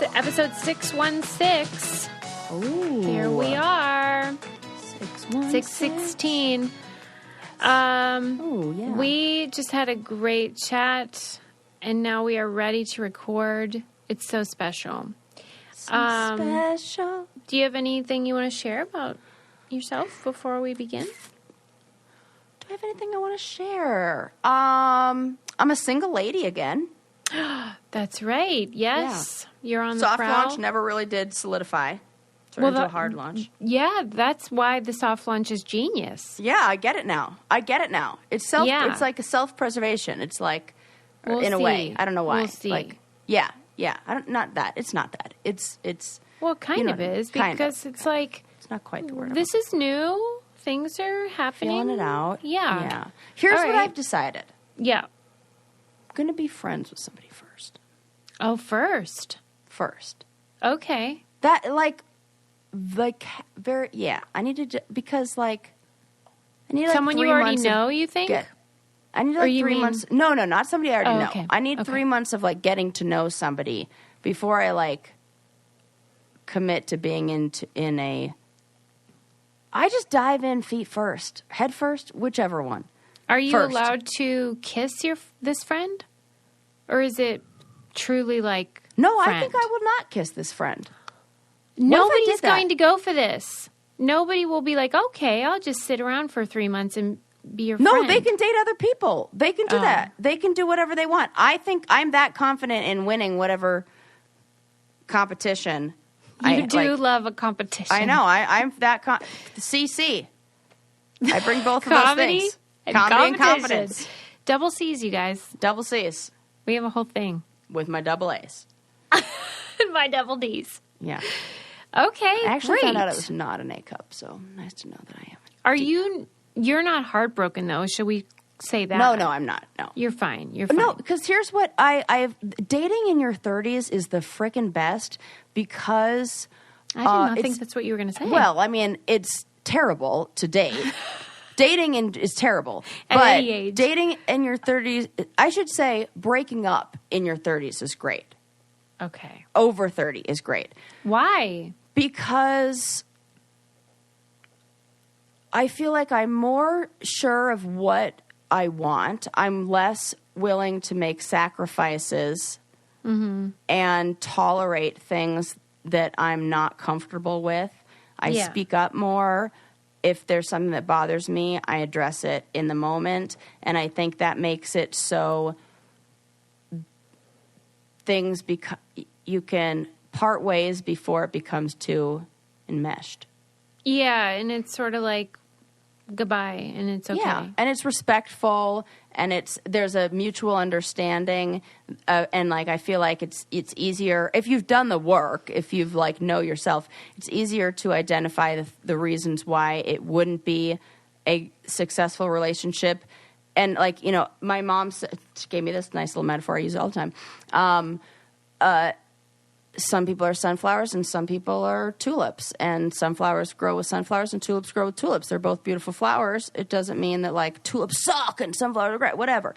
episode 616. Ooh. Here we are. 616. 616. Oh, yeah. We just had a great chat, and now we are ready to record. It's so special. Special. Do you have anything you want to share about yourself before we begin? Do I have anything I want to share? I'm a single lady again. That's right. Yes. Yeah. You're on the soft prowl. launch never really did solidify. Turned into a hard launch. Yeah, that's why the soft launch is genius. Yeah, I get it now. It's It's like a self-preservation. It's like, in a way. I don't know why. We'll see. Like, yeah. Not that. It's not that. It's. Well, it kind of is because it's like it's not quite the word. This is new. Things are happening. Feeling it out. Yeah. Here's what I've decided. Yeah. I'm going to be friends with somebody first. Oh, first. I Okay. need to, because I need someone you already know, you think? I need 3 months. No, not somebody I already know. Okay. I need 3 months of getting to know somebody before I commit to being in a. I just dive in head first, whichever one. Are you first. allowed to kiss this friend? Or is it truly No, friend? I think I will not kiss this friend. Nobody's going to go for this. Nobody will be like, okay, I'll just sit around for 3 months and be your friend. No, they can date other people. They can do that. They can do whatever they want. I think I'm that confident in winning whatever competition. You do love a competition. I know. I'm that CC. I bring both of those things. Comedy and confidence. Double C's, you guys. Double C's. We have a whole thing. With my double A's. And my double D's. Yeah. Okay, I actually great. found out it was not an A cup, so nice to know that I am. Are you're not heartbroken, though. Should we say that? No, I'm not. No. You're fine. You're fine. No, because here's what I've dating in your 30s is the frickin' best because I did not think that's what you were going to say. Well, I mean, it's terrible to date. Dating is terrible. At but any age. Dating in your 30s, I should say breaking up in your 30s is great. Okay. Over 30 is great. Why? Because I feel like I'm more sure of what I want. I'm less willing to make sacrifices and tolerate things that I'm not comfortable with. I speak up more. If there's something that bothers me, I address it in the moment. And I think that makes it so things you can part ways before it becomes too enmeshed. Yeah, and it's sort of like goodbye, and it's okay. Yeah, and it's respectful, and there's a mutual understanding, and I feel like it's easier if you've done the work, if you've know yourself, it's easier to identify the reasons why it wouldn't be a successful relationship. And my mom gave me this nice little metaphor I use all the time. Some people are sunflowers and some people are tulips, and sunflowers grow with sunflowers and tulips grow with tulips. They're both beautiful flowers. It doesn't mean that tulips suck and sunflowers are great, whatever,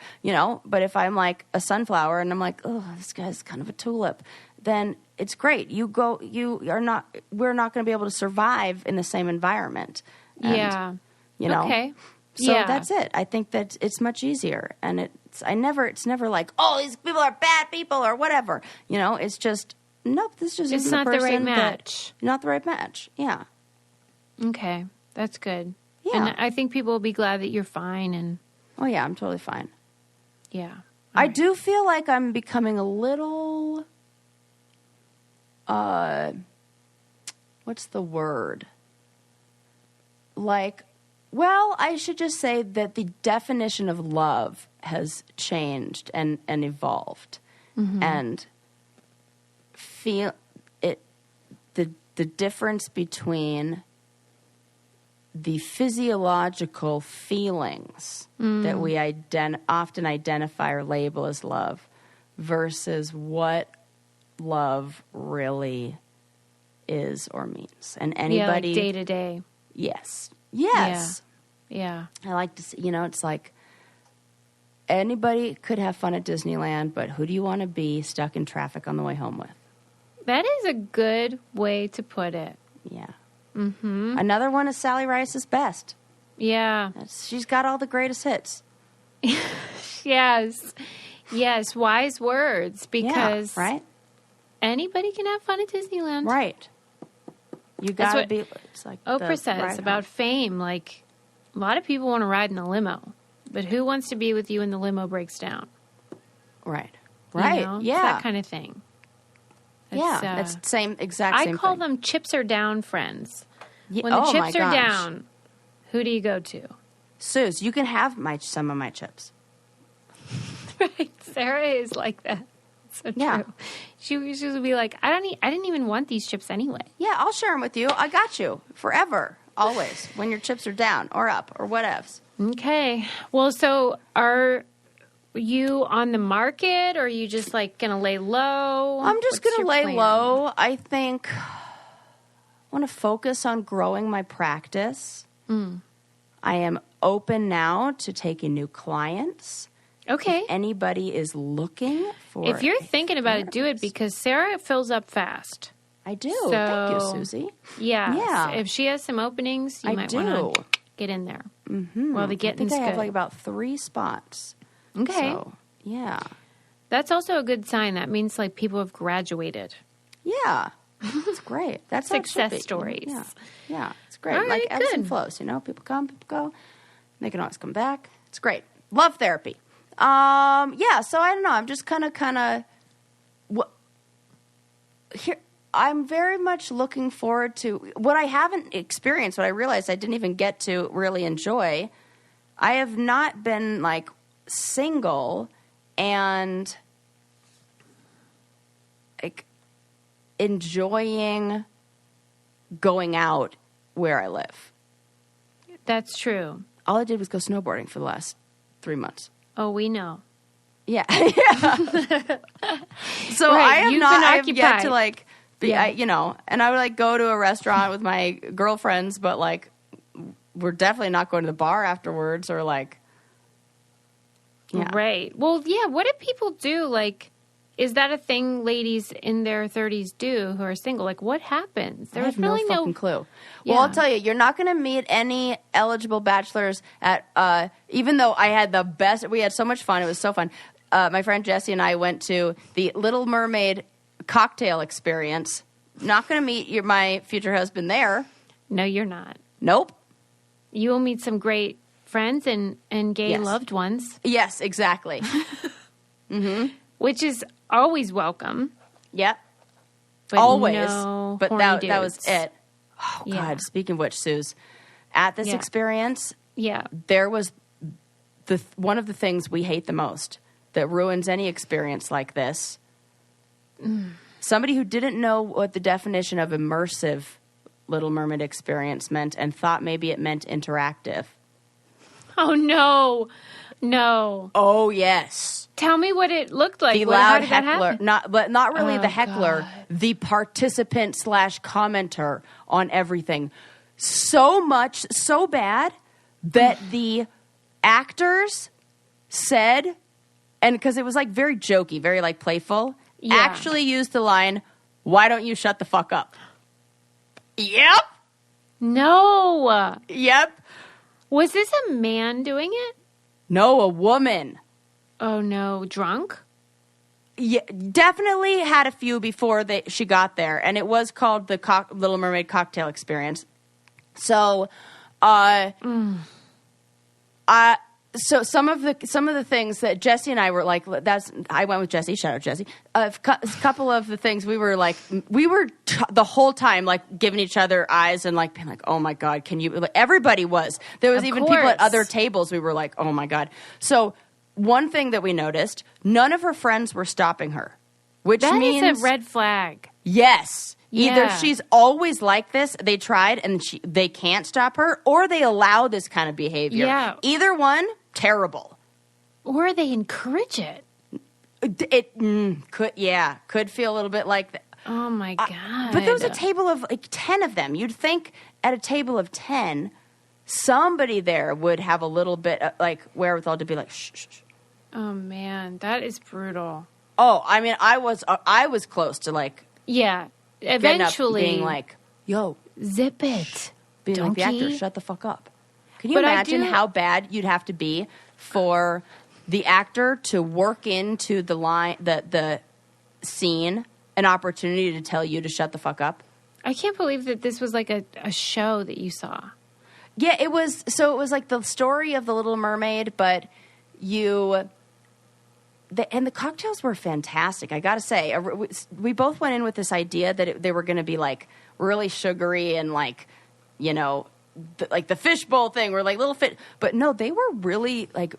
but if I'm a sunflower and I'm oh, this guy's kind of a tulip, then it's great. We're not going to be able to survive in the same environment. And, Okay. So that's it. I think that it's much easier, and it's never oh, these people are bad people or whatever. It's just nope. This just it's isn't not the right match. Not the right match. Yeah. Okay, that's good. Yeah. And I think people will be glad that you're fine. And oh yeah, I'm totally fine. Yeah. I do feel like I'm becoming a little. What's the word? Well, I should just say that the definition of love has changed and evolved, and feel it. The difference between the physiological feelings that we often identify or label as love versus what love really is or means, and anybody day to day. Yes. Yeah. I like to see, it's anybody could have fun at Disneyland, but who do you want to be stuck in traffic on the way home with? That is a good way to put it. Yeah. Mm-hmm. Another one is Sally Rice's Best. Yeah. She's got all the greatest hits. Yes. Yes, wise words, because right? Anybody can have fun at Disneyland. Right. You gotta be. It's like Oprah says about fame. Like, a lot of people want to ride in a limo, but who wants to be with you when the limo breaks down? Right. Right. You know? Yeah. It's that kind of thing. It's the same exact I same call thing. them chips are down friends. Yeah. When the chips are down, who do you go to? Suze, you can have some of my chips. Right. Sarah is like that. So yeah. True. She would be like, I didn't even want these chips anyway. Yeah, I'll share them with you. I got you forever, always. When your chips are down or up or whatevs. Okay. Well, so are you on the market, or are you just like going to lay low? I'm just going to lay low. I think I want to focus on growing my practice. I am open now to taking new clients. Okay. If anybody is looking for... If you're thinking about it, do it, because Sarah fills up fast. I do. So, thank you, Susie. Yeah. If she has some openings, you might want to get in there. Mm-hmm. Well, the getting's good. I have like about 3 spots. Okay. So, yeah. That's also a good sign. That means like people have graduated. Yeah. That's great. That's success stories. Yeah. Yeah. It's great. All right, like ebbs and flows, people come, people go. They can always come back. It's great. Love therapy. Yeah, so I don't know. I'm just kind of here. I'm very much looking forward to what I haven't experienced, what I realized I didn't even get to really enjoy. I have not been like single and like enjoying going out where I live. That's true. All I did was go snowboarding for the last 3 months. Oh, we know. Yeah. So right. I have yet to like be, and I would like go to a restaurant with my girlfriends, but like we're definitely not going to the bar afterwards or like. Yeah. Right. Well, yeah. What do people do? Like, is that a thing ladies in their 30s do who are single? Like, what happens? I have no fucking clue. Yeah. Well, I'll tell you, you're not going to meet any eligible bachelors at, even though I had the best, we had so much fun. It was so fun. My friend Jessie and I went to the Little Mermaid cocktail experience. Not going to meet my future husband there. No, you're not. Nope. You will meet some great friends and gay loved ones. Yes, exactly. Mm-hmm. Which is always welcome. Yep. But always. No but that was it. Oh, God. Yeah. Speaking of which, Suze, at this experience, there was one of the things we hate the most that ruins any experience like this. Somebody who didn't know what the definition of immersive Little Mermaid experience meant and thought maybe it meant interactive. Oh, no. No. Oh, yes. Tell me what it looked like. The loud heckler, not really the heckler, God. the participant / commenter on everything. So much, so bad that the actors said, and because it was like very jokey, very like playful, actually used the line, "Why don't you shut the fuck up?" Yep. No. Yep. Was this a man doing it? No, a woman. Oh, no. Drunk? Yeah, definitely had a few before she got there, and it was called the Little Mermaid Cocktail Experience. So, so some of the things that Jessie and I were like, I went with Jessie. Shout out Jessie. A couple of the things we were the whole time like giving each other eyes and like being like, oh my God, can you? Like, everybody was. There was even people at other tables. We were like, oh my God. So one thing that we noticed, none of her friends were stopping her, which means that is a red flag. Yes. Yeah. Either she's always like this, they tried and they can't stop her, or they allow this kind of behavior. Yeah. Either one, terrible. Or they encourage it. It could feel a little bit like that. Oh, my God. But there was a table of like 10 of them. You'd think at a table of 10, somebody there would have a little bit like wherewithal to be like, shh, shh, shh. Oh, man. That is brutal. Oh, I mean, I was close to like Yeah. Getting Eventually. up, being like, yo. Zip it. Being donkey. like, the actor, shut the fuck up. Can you imagine how bad you'd have to be for the actor to work into the scene an opportunity to tell you to shut the fuck up? I can't believe that this was like a show that you saw. Yeah, it was. So it was like the story of the Little Mermaid, but and the cocktails were fantastic. I got to say, we both went in with this idea that they were going to be like really sugary and like, you know, like the fishbowl thing were like little but no, they were really like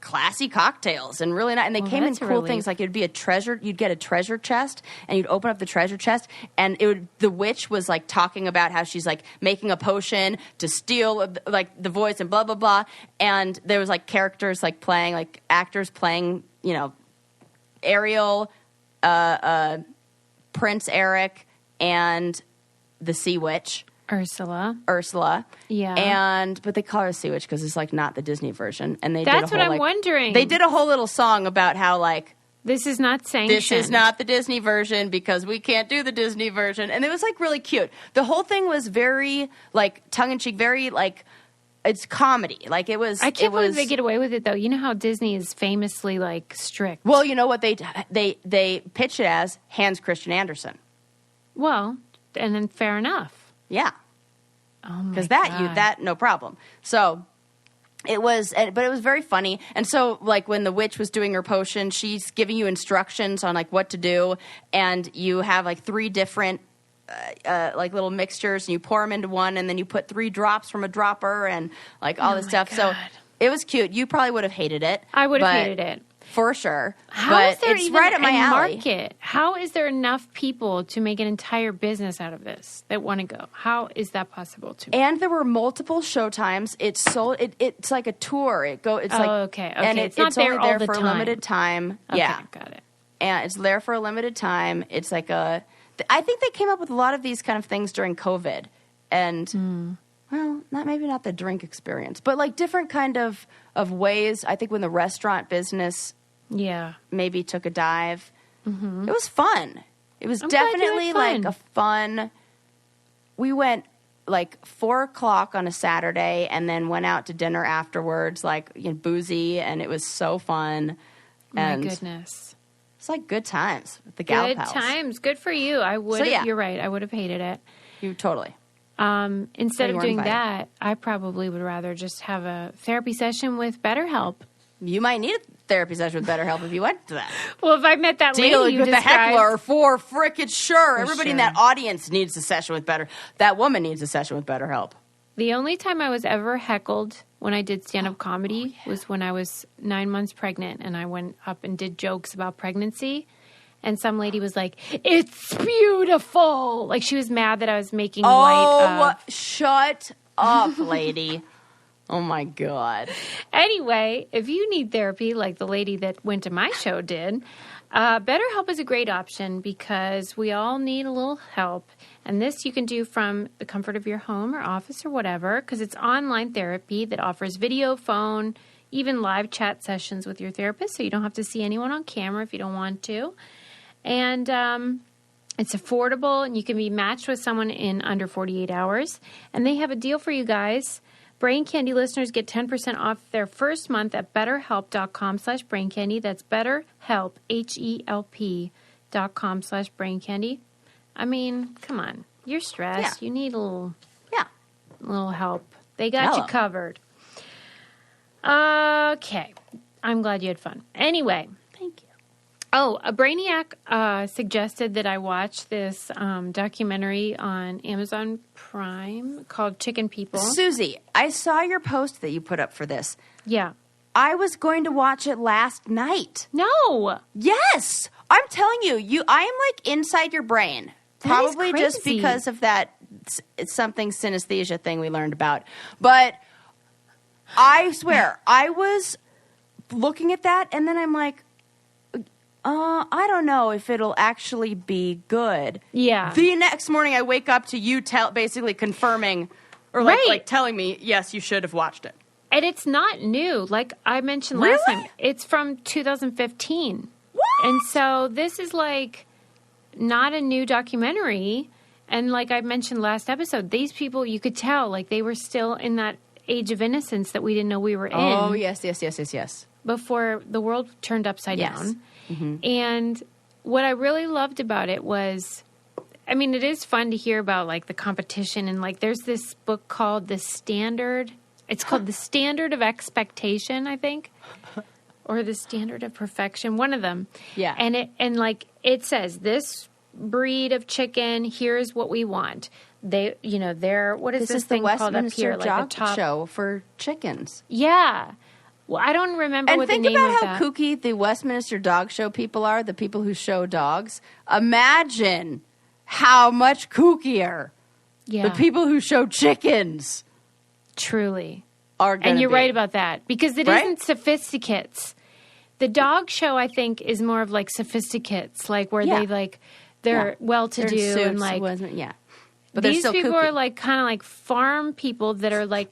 classy cocktails and really nice. And they came in cool things. Like you'd get a treasure chest and you'd open up the treasure chest and the witch was like talking about how she's like making a potion to steal like the voice and blah, blah, blah. And there was like characters like playing, like actors playing, you know, Ariel, Prince Eric and the Sea Witch. Ursula. Yeah. But they call her a Sea Witch because it's like not the Disney version. And that's what I'm wondering. They did a whole little song about how like this is not sanctioned. This is not the Disney version because we can't do the Disney version. And it was like really cute. The whole thing was very like tongue in cheek, very like it's comedy. Like it was. I can't believe they get away with it though. You know how Disney is famously like strict. Well, you know what they pitch it as Hans Christian Andersen. Well, and then fair enough. Yeah. Oh my Because God. that no problem. So it was, but it was very funny. And so like when the witch was doing her potion, she's giving you instructions on like what to do. And you have like 3 different like little mixtures and you pour them into one and then you put 3 drops from a dropper and like all this stuff. God. So it was cute. You probably would have hated it. I would have hated it. For sure. How is there it's even right at my a alley. market? How is there enough people to make an entire business out of this that want to go? How is that possible to me? And there were multiple showtimes. It's sold. It's like a tour. It's like okay. And it's not it's there only all there the for time. a limited time. Okay, Yeah, got it. And it's there for a limited time. It's like I think they came up with a lot of these kind of things during COVID, and well, maybe not the drink experience, but like different kind of ways. I think when the restaurant business. Yeah. Maybe took a dive. Mm-hmm. It was fun. It was I'm glad you definitely had fun. like a fun. We went like 4:00 on a Saturday and then went out to dinner afterwards, like boozy, and it was so fun. My goodness. It's like good times at the Gal Good Pals. times. Good for you. I would. So, yeah. You're right. I would have hated it. You totally. Instead you of were doing invited. that, I probably would rather just have a therapy session with BetterHelp. You might need a therapy session with BetterHelp if you went to that. Well, if I met that lady Dealing you with the described, heckler for frickin' sure. Everybody in sure. that audience needs a session with That woman needs a session with BetterHelp. the only time I was ever heckled when I did stand-up comedy was when I was 9 months pregnant, and I went up and did jokes about pregnancy. And some lady was like, "It's beautiful." Like she was mad that I was making light of. Shut up, lady. Oh, my God. Anyway, if you need therapy like the lady that went to my show did, BetterHelp is a great option because we all need a little help. And this you can do from the comfort of your home or office or whatever because it's online therapy that offers video, phone, even live chat sessions with your therapist so you don't have to see anyone on camera if you don't want to. And it's affordable and you can be matched with someone in under 48 hours. And they have a deal for you guys. Brain Candy listeners get 10% off their first month at betterhelp.com/braincandy. That's betterhelp, HELP.com/braincandy. I mean, come on. You're stressed. Yeah. You need a little help. They got Hello. you covered. Okay. I'm glad you had fun. Anyway. Thank you. Oh, a Brainiac suggested that I watch this documentary on Amazon Prime called Chicken People. Susie, I saw your post that you put up for this. Yeah. I was going to watch it last night. No. Yes. I'm telling you, I am like inside your brain. That is Probably just crazy. because of that it's something synesthesia thing we learned about. But I swear, I was looking at that and then I'm like, I don't know if it'll actually be good. Yeah. The next morning I wake up to you basically confirming or like telling me, yes, you should have watched it. And it's not new. Like I mentioned last time, it's from 2015. What? And so this is like not a new documentary. And like I mentioned last episode, these people, you could tell, like they were still in that age of innocence that we didn't know we were in. Oh, yes. Before the world turned upside down. Mm-hmm. And what I really loved about it was, I mean, it is fun to hear about like the competition, and like there's this book called The Standard. It's called The Standard of Expectation, I think, or The Standard of Perfection, one of them. Yeah. And it says this breed of chicken, here's what we want. They're what is this thing called up here? Like Dog the top show for chickens. Yeah. Well, I don't remember And what the think name about of how that. kooky the Westminster Dog Show people are, the people who show dogs. Imagine how much kookier the people who show chickens truly are going to be. And you're right about that, because it isn't sophisticates. The dog show, I think, is more of like sophisticates, like where they're well-to-do and like But these they're people kooky. are like kind of like farm people that are like.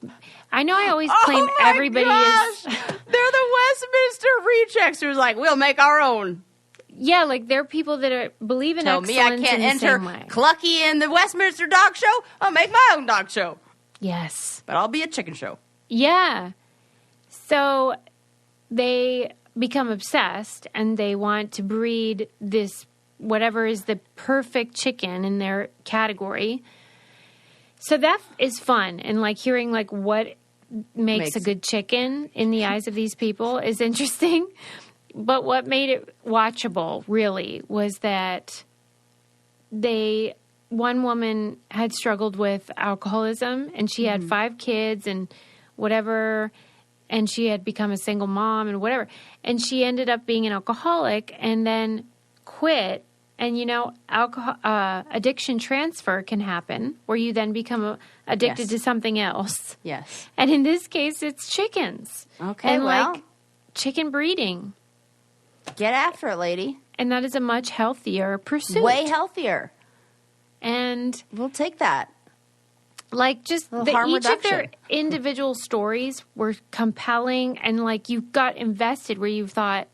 I know I always claim everybody is. They're the Westminster rejects who's like, we'll make our own. Yeah, like they're people that believe in Tell excellence me I can't in the enter same way. Clucky in the Westminster Dog Show. I'll make my own dog show. Yes. But I'll be a chicken show. Yeah. So they become obsessed and they want to breed this, whatever is the perfect chicken in their category. So that is fun. And like hearing like what makes a good chicken in the eyes of these people is interesting. But what made it watchable really was that one woman had struggled with alcoholism and she had 5 kids and whatever, and she had become a single mom and whatever. And she ended up being an alcoholic and then quit. And, alcohol addiction transfer can happen where you then become addicted to something else. Yes. And in this case, it's chickens. Okay, and well. like chicken breeding. Get after it, lady. And that is a much healthier pursuit. Way healthier. And we'll take that. Like just harm each of their reduction. individual stories were compelling, and like you got invested where you thought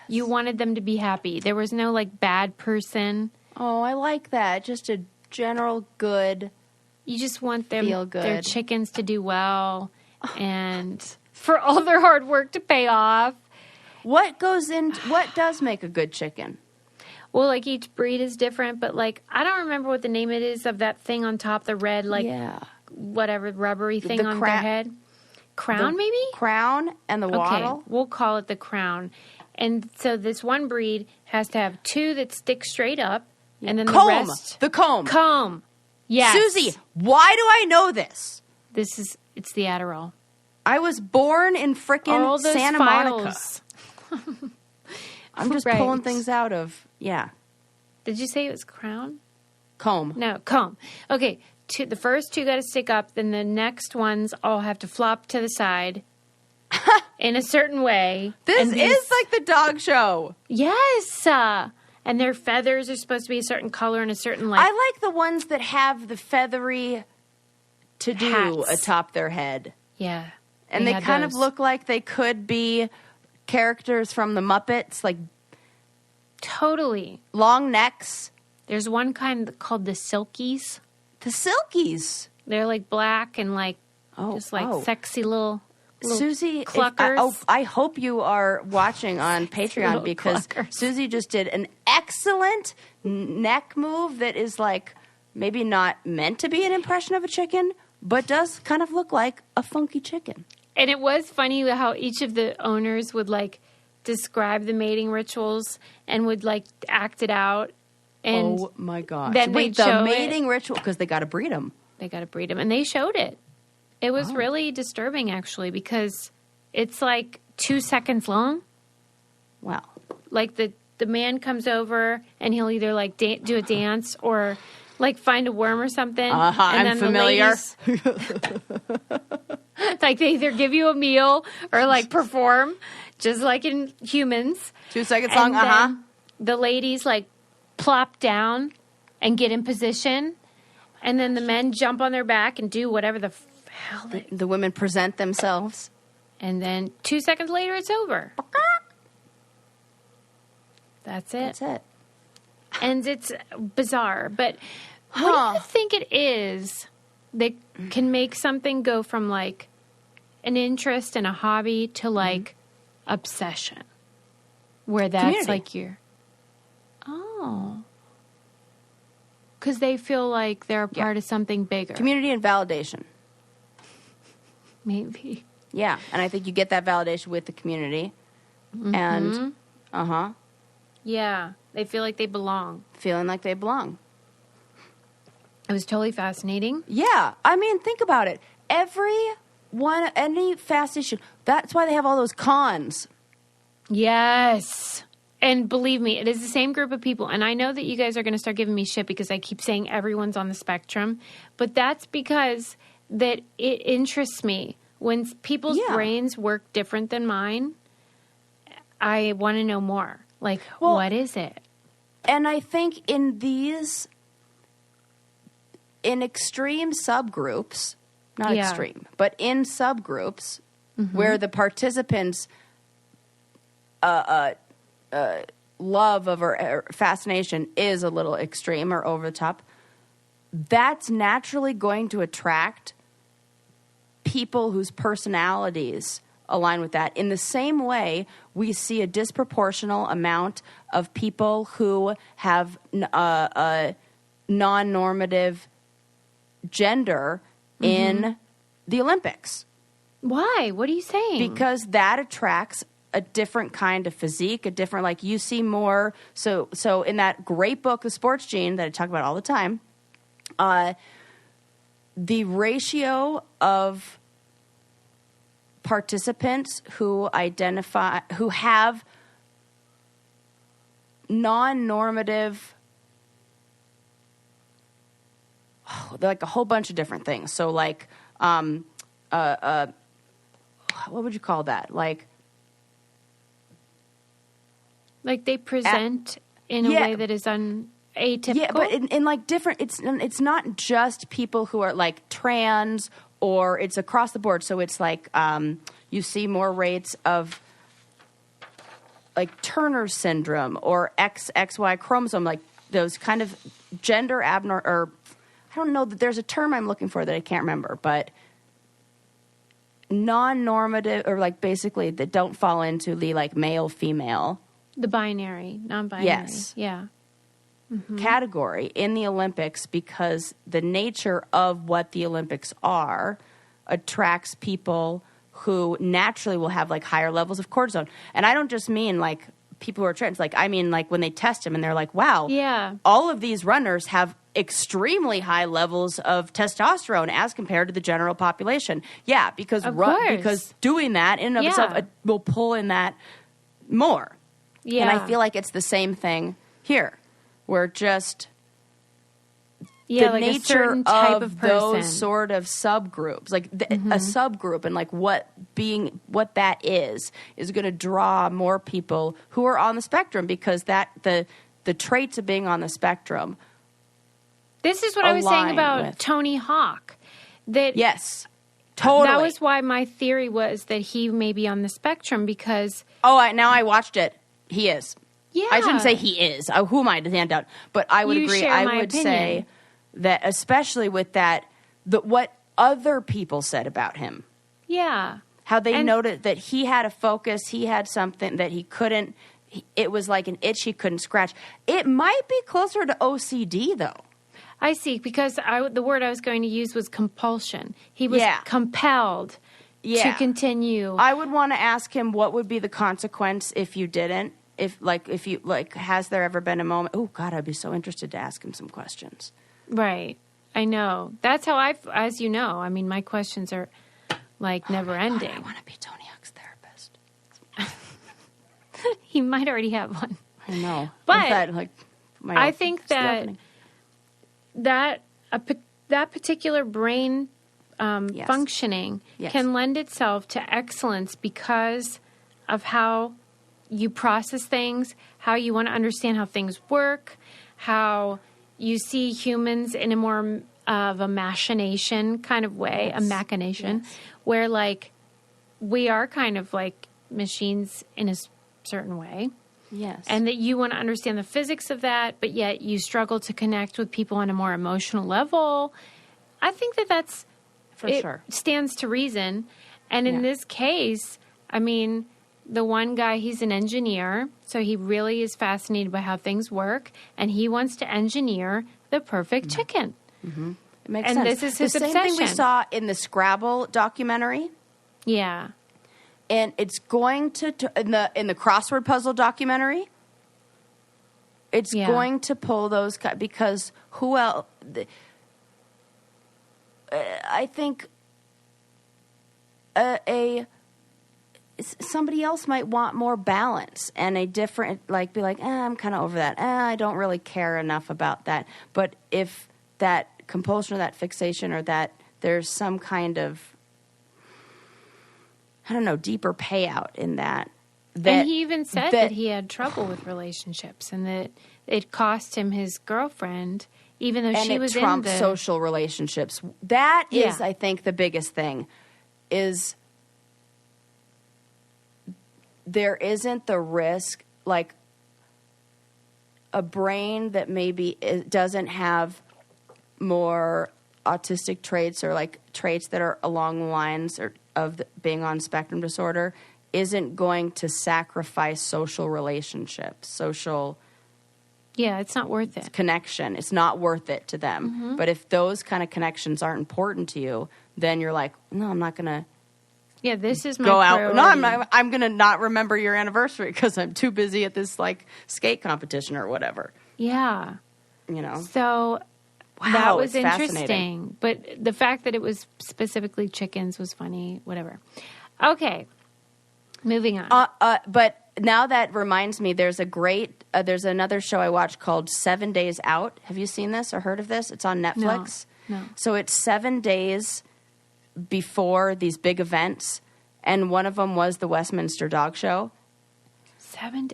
you wanted them to be happy. There was no like bad person. Oh, I like that. Just a general good. You just want them, Feel good. their chickens to do well and for all their hard work to pay off. What does make a good chicken? Well, like each breed is different, but like I don't remember what the name it is of that thing on top, the red whatever rubbery thing on their head. Crown, maybe? Crown and the wattle. Okay, we'll call it the crown. And so this one breed has to have 2 that stick straight up, and then the rest. The comb. Comb. Yes. Susie, why do I know this? It's the Adderall. I was born in frickin' All those Santa files. Monica. I'm just Right. pulling things out of, Did you say it was crown? comb. No, comb. Okay, the first 2 got to stick up, then the next ones all have to flop to the side in a certain way. This And these- is like the dog show. Yes. And their feathers are supposed to be a certain color and a certain like. I like the ones that have the feathery to-do Hats. atop their head. Yeah. And they had kind of those. look like they could be characters from the Muppets, like Totally. long necks. There's one kind called the Silkies. The Silkies. They're like black and like just like sexy little Susie, cluckers. I hope you are watching on Patreon little because cluckers. Susie just did an excellent neck move that is like maybe not meant to be an impression of a chicken, but does kind of look like a funky chicken. And it was funny how each of the owners would like describe the mating rituals and would like act it out. And oh my gosh. then Wait, they'd the show mating ritual, because they got to breed them. They got to breed them. And they showed it. It was really disturbing, actually, because it's like 2 seconds long. Wow. Like the man comes over and he'll either like do a dance or like find a worm or something. And I'm then familiar. The ladies, like they either give you a meal or like perform, just like in humans. 2 seconds long, And then the ladies like plop down and get in position. And then the men jump on their back and do whatever the hell they... The women present themselves. And then 2 seconds later, it's over. That's it. That's it. And it's bizarre. But what do you think it is that can make something go from, like, an interest and a hobby to, like, obsession? Where that's, Community. like, your... Oh. Because they feel like they're a part of something bigger. Community and validation. Maybe. Yeah, and I think you get that validation with the community. And, Yeah, they feel like they belong. feeling like they belong. It was totally fascinating. Yeah, I mean, think about it. Any fast station, that's why they have all those cons. Yes. And believe me, it is the same group of people. And I know that you guys are going to start giving me shit because I keep saying everyone's on the spectrum. But that's because that it interests me. When people's brains work different than mine, I want to know more. Like, what is it? And I think in extreme subgroups, not extreme, but in subgroups where the participants' love of or fascination is a little extreme or over the top, that's naturally going to attract people whose personalities align with that. In the same way, we see a disproportional amount of people who have non-normative gender in the Olympics. Why? What are you saying? Because that attracts a different kind of physique, a different, like, you see more. So in that great book, The Sports Gene, that I talk about all the time, the ratio of participants who have non-normative, like a whole bunch of different things. So, like, what would you call that? Like they present in a way that is atypical? Yeah, but in like different, it's not just people who are like trans, or it's across the board. So it's like you see more rates of like Turner syndrome or XY chromosome, like those kind of gender abnormal, or I don't know that there's a term I'm looking for that I can't remember, but non-normative, or like basically that don't fall into the like male female. The binary, non-binary. Yes. Yeah. Category in the Olympics, because the nature of what the Olympics are attracts people who naturally will have like higher levels of cortisol. And I don't just mean like people who are trans, like I mean like when they test them and they're like, wow, all of these runners have extremely high levels of testosterone as compared to the general population. Yeah, because because doing that in and of itself will pull in that more. Yeah. And I feel like it's the same thing here. We're just the like nature of those sort of subgroups, like a subgroup, and like what that is going to draw more people who are on the spectrum, because that the traits of being on the spectrum. This is what I was saying about Tony Hawk. That yes, totally. That was why my theory was that he may be on the spectrum, because now I watched it. He is. Yeah. I shouldn't say he is. Who am I to hand out? But I would agree. I would say that, especially with that, what other people said about him. Yeah. How they noted that he had a focus. He had something that he couldn't. It was like an itch he couldn't scratch. It might be closer to OCD, though. I see, because the word I was going to use was compulsion. He was compelled to continue. I would want to ask him what would be the consequence if you didn't. If you has there ever been a moment? Oh God, I'd be so interested to ask him some questions. Right, I know. That's how as you know, I mean, my questions are like never ending. I want to be Tony Hawk's therapist. He might already have one. I know, but I think that particular brain functioning can lend itself to excellence because of how you process things, how you want to understand how things work, how you see humans in a more of a machination kind of way, a machination, where like we are kind of like machines in a certain way. Yes. And that you want to understand the physics of that, but yet you struggle to connect with people on a more emotional level. I think that's sure. stands to reason. And in this case, I mean, the one guy, he's an engineer, so he really is fascinated by how things work, and he wants to engineer the perfect chicken. Mm-hmm. It makes and sense. This is his the same obsession. thing we saw in the Scrabble documentary. Yeah. And it's going to in the crossword puzzle documentary. It's going to pull those because who else? I think somebody else might want more balance and a different, like, be like, I'm kind of over that. I don't really care enough about that. But if that compulsion or that fixation or that there's some kind of, I don't know, deeper payout in that. And he even said that he had trouble with relationships and that it cost him his girlfriend, even though she was in the... And it trumps social relationships. That is, I think, the biggest thing, is there isn't the risk, like a brain that maybe doesn't have more autistic traits or like traits that are along the lines of being on spectrum disorder isn't going to sacrifice social relationships, it's not worth it. Connection. It's not worth it to them. Mm-hmm. But if those kind of connections aren't important to you, then you're like, no, I'm not going to. Yeah, this is my go priority. out. No, I'm going to not remember your anniversary because I'm too busy at this like skate competition or whatever. Yeah. You know. So that was interesting. But the fact that it was specifically chickens was funny. Whatever. Okay. Moving on. But now that reminds me, there's another show I watched called 7 Days Out. Have you seen this or heard of this? It's on Netflix. No. So it's 7 days before these big events, and one of them was the Westminster Dog Show.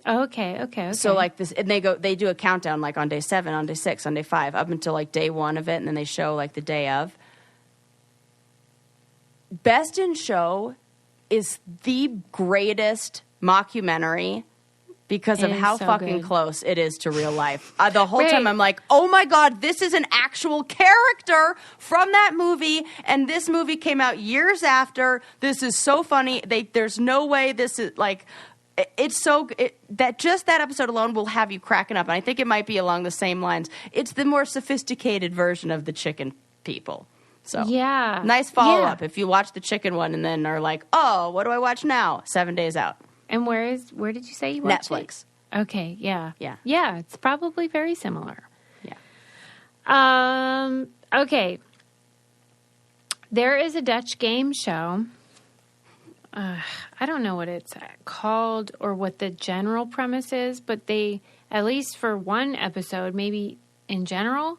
Okay. So like this, and they do a countdown like on day 7, on day 6, on day 5, up until like day 1 of it, and then they show like the day of. Best in Show is the greatest mockumentary because of how fucking close it is to real life. The whole time I'm like, oh my God, this is an actual character from that movie, and this movie came out years after. This is so funny. There's no way this is like... that episode alone will have you cracking up, and I think it might be along the same lines. It's the more sophisticated version of the chicken people. So nice follow up if you watch the chicken one and then are like, oh, what do I watch now? 7 Days Out. And where did you say you watched Netflix. It? Okay, yeah. It's probably very similar. Yeah. Okay. There is a Dutch game show. I don't know what it's called or what the general premise is, but they, at least for one episode, maybe in general,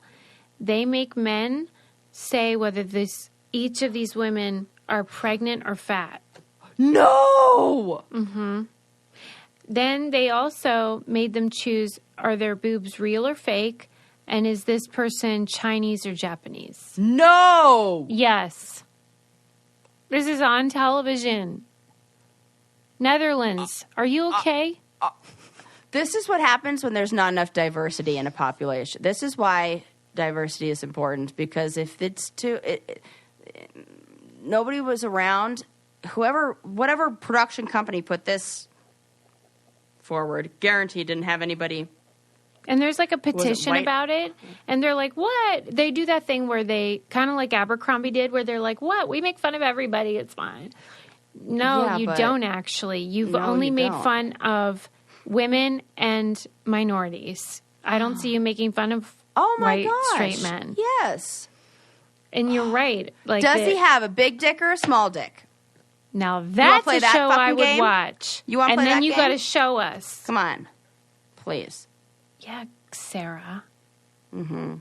they make men say whether each of these women are pregnant or fat. No! Mm-hmm. Then they also made them choose, are their boobs real or fake? And is this person Chinese or Japanese? No! Yes. This is on television. Netherlands. Are you okay? This is what happens when there's not enough diversity in a population. This is why diversity is important, because if it's nobody was around, whatever production company put this forward, guaranteed didn't have anybody. And there's like a petition about it, and they're like, what? They do that thing where they, kind of like Abercrombie did, where they're like, what? We make fun of everybody, it's fine. No, you don't actually. You've only made fun of women and minorities. I don't see you making fun of white, straight men. Yes. And you're right. Like, does he have a big dick or a small dick? Now that's a show I would watch. You want to play that game? And then you got to show us. Come on. Please. Yeah, Sarah. Mm-hmm.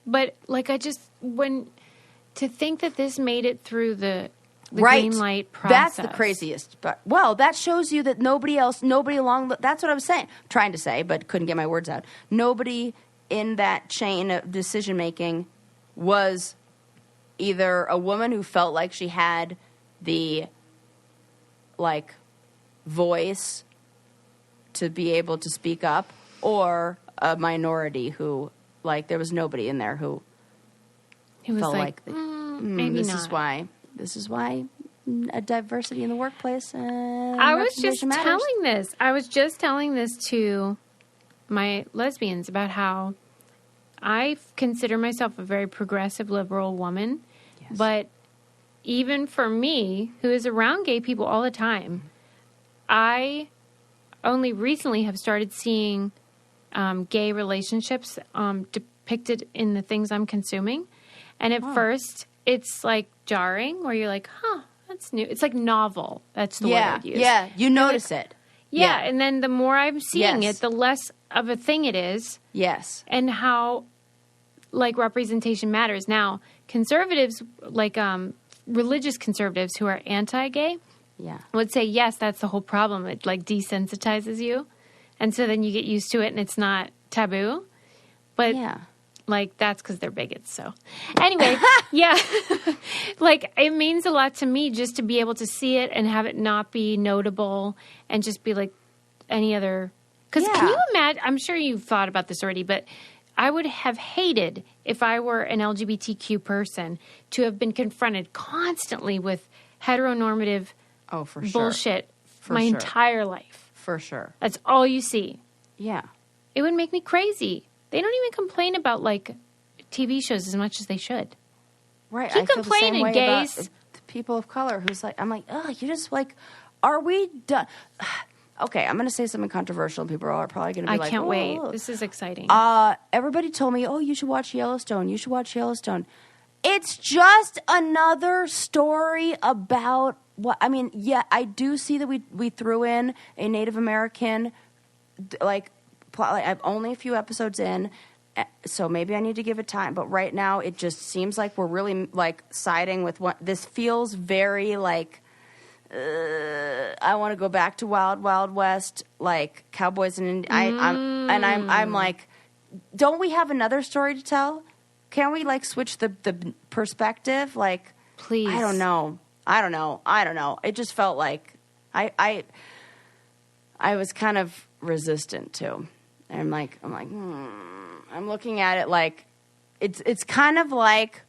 But, like, to think that this made it through the green light process. That's the craziest. But, that shows you that nobody along, that's what I was saying, trying to say, but couldn't get my words out. Nobody in that chain of decision making was either a woman who felt like she had the, like, voice to be able to speak up, or a minority who, like, there was nobody in there who He was felt like, like maybe this not. This is why a diversity in the workplace. I was just telling this to my lesbians about how I consider myself a very progressive liberal woman, Yes. but even for me, who is around gay people all the time, I only recently have started seeing gay relationships depicted in the things I'm consuming. And at first, it's like jarring, where you're like, huh, that's new. It's like novel. That's the word I'd use. Yeah, you notice it. Yeah, and then the more I'm seeing Yes. it, the less of a thing it is, Yes. and how, like, representation matters. Now, conservatives, like religious conservatives who are anti-gay, Yeah. would say, yes, that's the whole problem. It, like, desensitizes you. And so then you get used to it and it's not taboo. But, Yeah. like, that's because they're bigots. So, anyway, yeah. Like, it means a lot to me just to be able to see it and have it not be notable and just be like any other. Because can you imagine? I'm sure you've thought about this already, but I would have hated, if I were an LGBTQ person, to have been confronted constantly with heteronormative Oh, for sure. bullshit For my sure. entire life. For sure. That's all you see. Yeah. It would make me crazy. They don't even complain about, like, TV shows as much as they should. Right. Keep I feel the same complaining, way gays. about the people of color who's like, I'm like, oh, you just like, are we done? Okay, I'm going to say something controversial. People are probably going to be I like, can't wait. "Oh." This is exciting. Everybody told me, oh, you should watch Yellowstone. You should watch Yellowstone. It's just another story about what, I mean, yeah, I do see that we threw in a Native American, like, plot. Like, I'm only a few episodes in, so maybe I need to give it time. But right now, it just seems like we're really, like, siding with what, this feels very, like, I want to go back to Wild Wild West, like cowboys and I'm like, don't we have another story to tell? Can we, like, switch the perspective? Like, Please. I don't know. It just felt like I was kind of resistant to. I'm like, I'm looking at it like it's kind of like,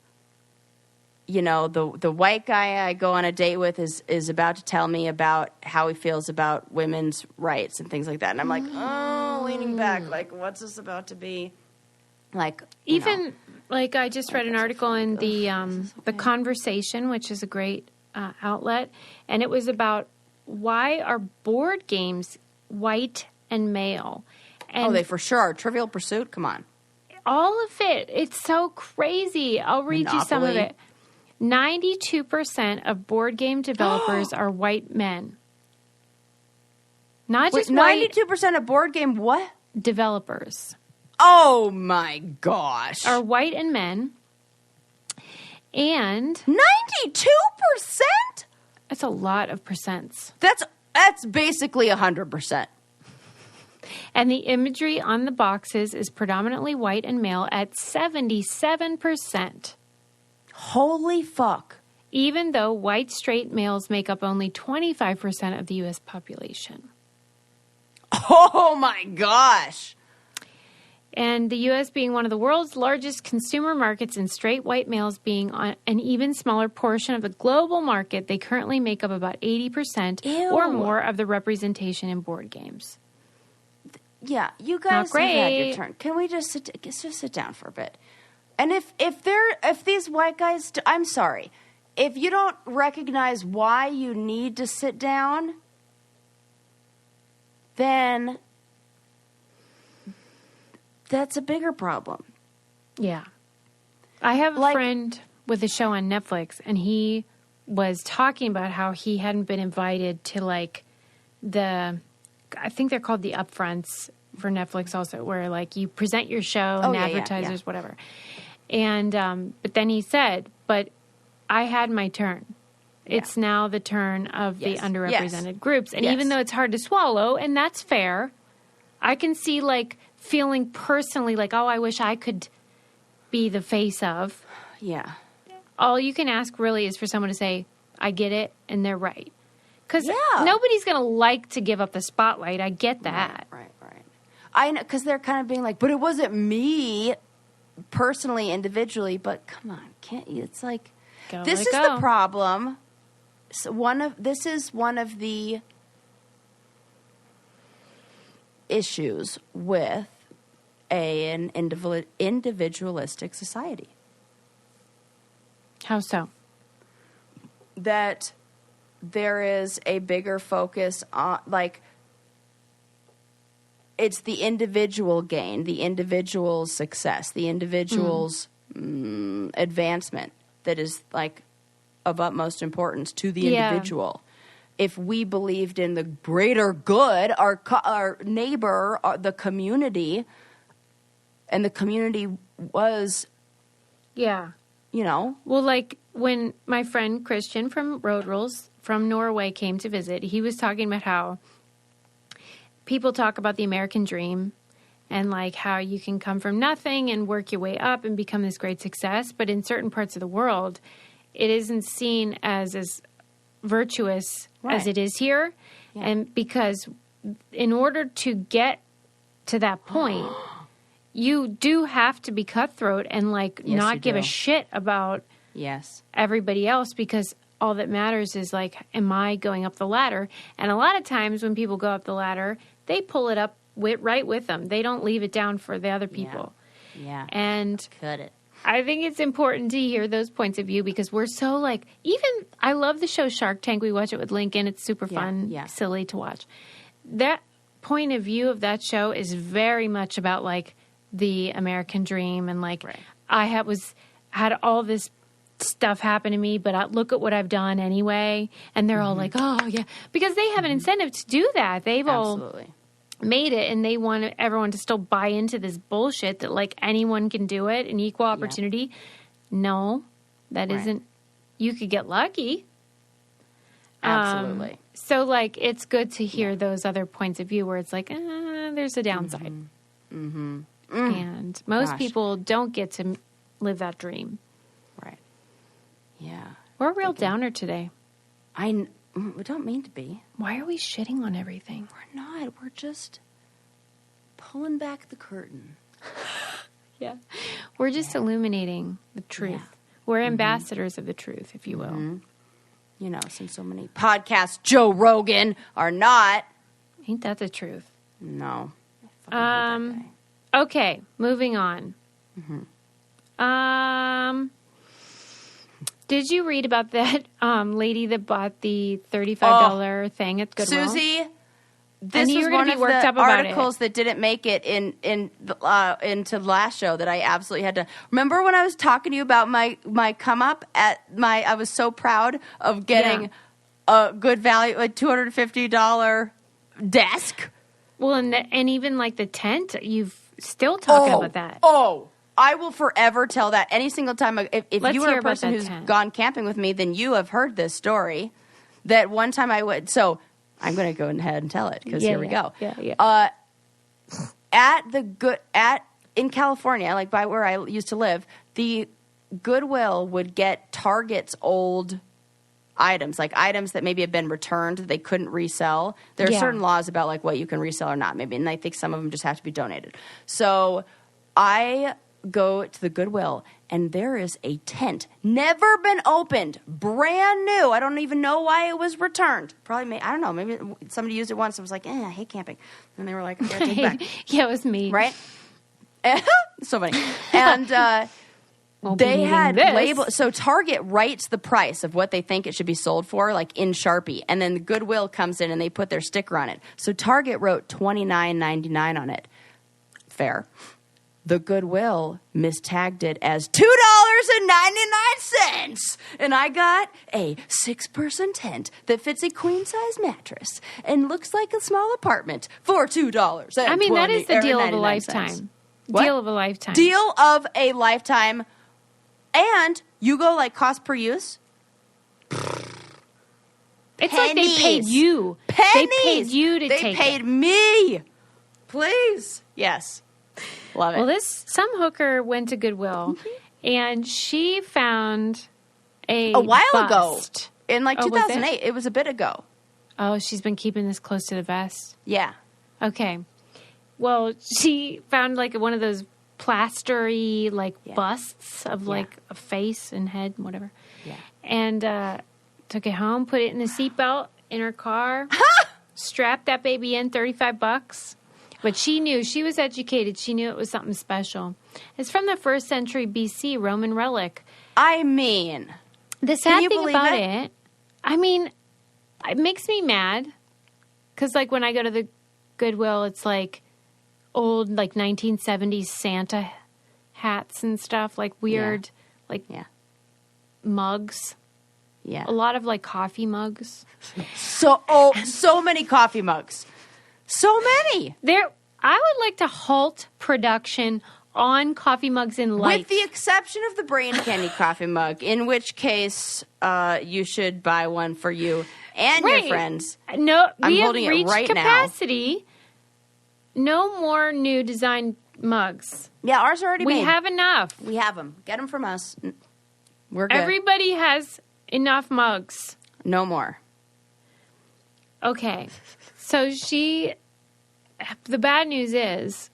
you know, the white guy I go on a date with is about to tell me about how he feels about women's rights and things like that. And I'm like, oh, leaning back, like, what's this about to be? Like, Even, like, I just read an article in the Conversation, which is a great outlet, and it was about why are board games white and male? And they for sure are. Trivial Pursuit, come on. all of it, it's so crazy. I'll read you some of Monopoly. it. 92% of board game developers are white men. Not just white 92% of board game what? developers Oh my gosh. are white and men. And 92%? that's a lot of percents. That's basically 100%. And the imagery on the boxes is predominantly white and male at 77%. Holy fuck. Even though white straight males make up only 25% of the U.S. population. Oh my gosh. And the U.S. being one of the world's largest consumer markets and straight white males being on an even smaller portion of the global market, they currently make up about 80% or Ew. more of the representation in board games. Yeah, you guys have had your great. turn. Can we just sit down for a bit? And if these white guys, I'm sorry, if you don't recognize why you need to sit down, then that's a bigger problem. Yeah. I have a Like- friend with a show on Netflix, and he was talking about how he hadn't been invited to, like, I think they're called the upfronts for Netflix also, where, like, you present your show and yeah, advertisers, whatever. And, but then he said, but I had my turn. It's now the turn of Yes. the underrepresented groups. And Yes. even though it's hard to swallow, and that's fair, I can see, like, feeling personally like, oh, I wish I could be the face of. Yeah. All you can ask really is for someone to say, I get it, and they're right. Because Yeah. nobody's going to like to give up the spotlight. I get that. I know, because they're kind of being like, but it wasn't me personally, individually. But come on, can't you? It's like, this is the problem. So this is one of the issues with an individualistic society. How so? That there is a bigger focus on, like, it's the individual gain, the individual's success, the individual's advancement that is, like, of utmost importance to the individual. If we believed in the greater good, our neighbor, the community, and the community was, you know. Well, like when my friend Christian from Road Rules from Norway came to visit, he was talking about how people talk about the American dream and like how you can come from nothing and work your way up and become this great success. But in certain parts of the world, it isn't seen as virtuous as it is here. Yeah. And because in order to get to that point, you do have to be cutthroat and like not give a shit about everybody else, because all that matters is like, am I going up the ladder? And a lot of times when people go up the ladder, they pull it up right with them. They don't leave it down for the other people. Yeah. And cut it. I think it's important to hear those points of view, because we're so like, even I love the show Shark Tank. We watch it with Lincoln. It's super fun, silly to watch. That point of view of that show is very much about like the American dream and like I had all this stuff happen to me, but look at what I've done anyway. And they're all like, oh yeah, because they have an incentive to do that. They've all made it, and they want everyone to still buy into this bullshit that like anyone can do it and equal opportunity. No, that isn't. You could get lucky. Absolutely. So like, it's good to hear those other points of view where it's like, there's a downside. And most people don't get to live that dream. Right. Yeah. We're a real downer today. We don't mean to be. Why are we shitting on everything? We're not. We're just pulling back the curtain. We're just illuminating the truth. Yeah. We're ambassadors of the truth, if you will. You know, since so many podcasts, Joe Rogan, are not. Ain't that the truth? No. Okay, moving on. Did you read about that lady that bought the $35 thing at Goodwill? Susie, this was one of the articles that didn't make it into last show that I absolutely had to. Remember when I was talking to you about my come up at I was so proud of getting a good value, a $250 desk. Well, and even like the tent, you've still talking about that. I will forever tell that any single time. If you are a person who's gone camping with me, then you have heard this story. That one time I went. So I'm going to go ahead and tell it, because here we go. In California, like by where I used to live, the Goodwill would get Target's old items, like items that maybe have been returned that they couldn't resell. There are certain laws about like what you can resell or not, maybe, and I think some of them just have to be donated. So I go to the Goodwill, and there is a tent, never been opened, brand new. I don't even know why it was returned. Probably, I don't know, maybe somebody used it once and was like, I hate camping. And they were like, okay, take it back. Yeah, it was me. Right? So funny. And they had labels. So Target writes the price of what they think it should be sold for, like in Sharpie. And then the Goodwill comes in and they put their sticker on it. So Target wrote $29.99 on it. Fair. The Goodwill mistagged it as $2.99, and I got a 6-person tent that fits a queen-size mattress and looks like a small apartment for $2. I mean, that is the deal of a lifetime. What? Deal of a lifetime. Deal of a lifetime, and you go like cost per use. It's like they paid you. Pennies. They paid you to take it. They paid me. Please. Yes. Love it. Well, some hooker went to Goodwill, and she found a while bust. ago, in like 2008. It was a bit ago. Oh, she's been keeping this close to the vest? Yeah. Okay. Well, she found like one of those plastery like busts of like a face and head, whatever. Yeah. And took it home, put it in the seatbelt in her car, strapped that baby in, $35. But she knew, she was educated. She knew it was something special. It's from the 1st century BC, Roman relic. I mean, the sad thing about it, I mean, it makes me mad. Because, like, when I go to the Goodwill, it's like old, like, 1970s Santa hats and stuff, like weird, mugs. Yeah. A lot of, like, coffee mugs. So many coffee mugs. So many. I would like to halt production on coffee mugs in life. With the exception of the brain candy coffee mug, in which case you should buy one for you and your friends. No, I'm we have holding reached it right capacity. No more new design mugs. Yeah, ours are already made. We have enough. We have them. Get them from us. We're good. Everybody has enough mugs. No more. Okay. So the bad news is,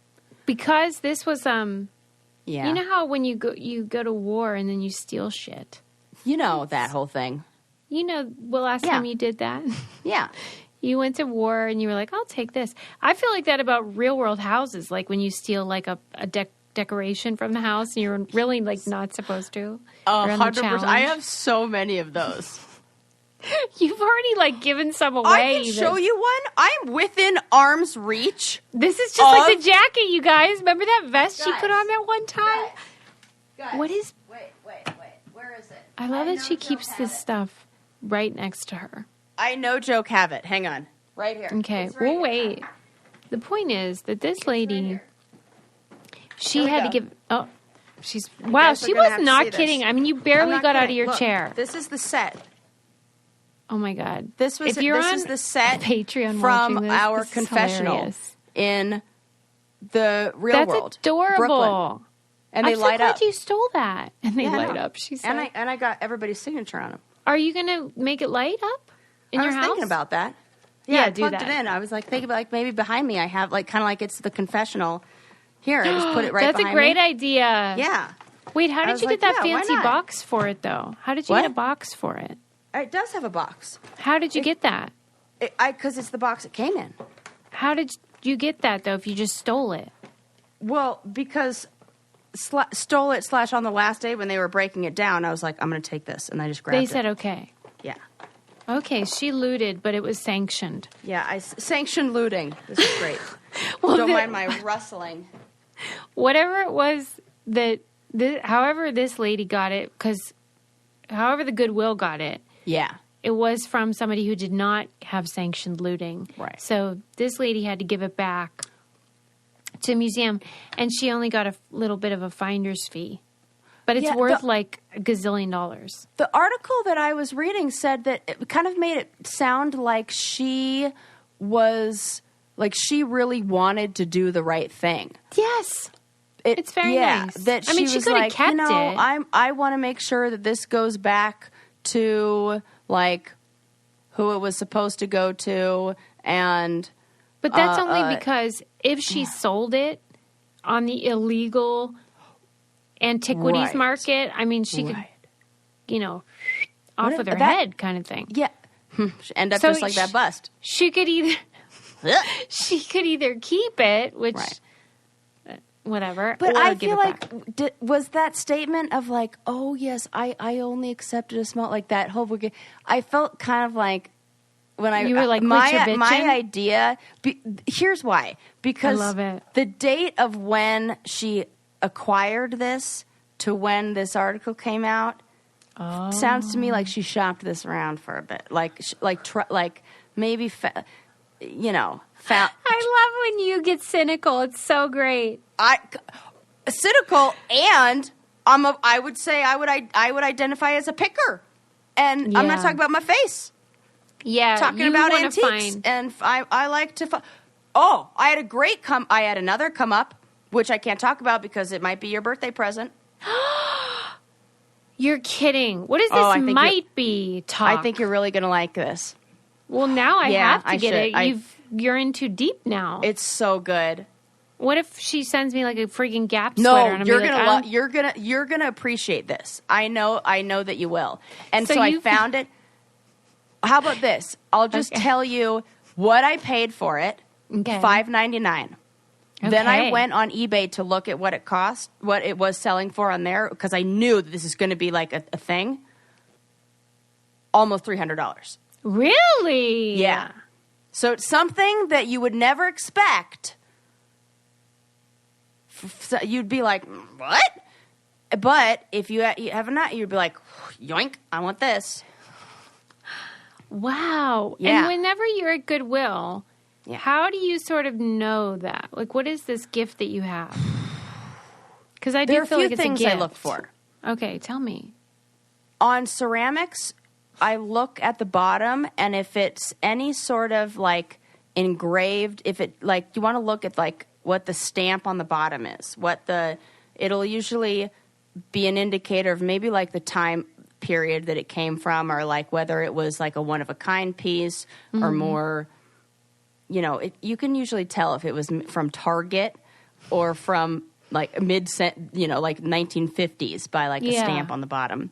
because this was, you know how when you go to war and then you steal shit? You know that whole thing. You know, last time you did that? Yeah. You went to war and you were like, I'll take this. I feel like that about real world houses, like when you steal like a decoration from the house and you're really like not supposed to. 100%. I have so many of those. You've already like given some away. I can show you one. I'm within arm's reach. This is just like the jacket, you guys. Remember that vest she put on that one time? Guys. What is... Wait. Where is it? I love that she keeps this stuff right next to her. I know Joke have it. Hang on. Right here. Okay, we'll wait. The point is that this lady, she had to give... Oh, she's... Wow, she was not kidding. I mean, you barely got out of your chair. This is the set. Oh my God! This is the set Patreon from our confessional in the real world. That's adorable. Brooklyn. And they light up. I'm so glad you stole that. And they light up. She said. And I got everybody's signature on them. Are you gonna make it light up in your house? I was thinking about that. Yeah, I do plugged that. it in. I was like thinking like maybe behind me I have like kind of like it's the confessional. Here, I just put it right behind me. That's a great idea. Yeah. Wait, how did you get that fancy box for it though? How did you get a box for it? It does have a box. How did you get that? Because it's the box it came in. How did you get that, though, if you just stole it? Well, because stole it / on the last day when they were breaking it down, I was like, I'm going to take this. And I just grabbed it. They said okay. Yeah. Okay, she looted, but it was sanctioned. Yeah, I sanctioned looting. This is great. Well, don't mind my rustling. Whatever it was however this lady got it, however the Goodwill got it, yeah, it was from somebody who did not have sanctioned looting. Right. So this lady had to give it back to a museum, and she only got a little bit of a finder's fee. But it's worth like $1 gazillion. The article that I was reading said that it kind of made it sound like she really wanted to do the right thing. Yes. It's very nice. That she was like, kept it. I want to make sure that this goes back to like who it was supposed to go to, but that's only because if she sold it on the illegal antiquities market, I mean, she could, off with her head kind of thing. Yeah, end up just like that bust. She could either keep it, which. Whatever. But I feel like, was that statement of like, oh, yes, I only accepted a small, like that whole book. I felt kind of like when you were like, my idea, here's why. Because I love it. The date of when she acquired this to when this article came out sounds to me like she shopped this around for a bit. Like maybe, I love when you get cynical. It's so great. Cynical, and I would say I would identify as a picker, and I'm not talking about my face. Yeah, talking about antiques, and I like to. I had a great I had another come up, which I can't talk about because it might be your birthday present. You're kidding. What is this might be talk? I think you're really going to like this. Well, now I have to get it. You're in too deep now. It's so good. What if she sends me like a freaking Gap sweater? No, you're gonna appreciate this. I know that you will. And so I found it. How about this? I'll just tell you what I paid for it. Okay. $5.99. Okay. Then I went on eBay to look at what it cost, what it was selling for on there, because I knew that this is going to be like a thing. Almost $300. Really? Yeah. So it's something that you would never expect. So you'd be like, what? But if you have a nut, you'd be like, yoink, I want this. Wow. Yeah. And whenever you're at Goodwill, how do you sort of know that? Like, what is this gift that you have? Because I do feel like it's a gift. There are a few things I look for. Okay, tell me. On ceramics, I look at the bottom, and if it's any sort of like engraved, if it like you want to look at like what the stamp on the bottom is, it'll usually be an indicator of maybe like the time period that it came from, or like whether it was like a one of a kind piece or more. You know, you can usually tell if it was from Target or from like like 1950s by like a stamp on the bottom.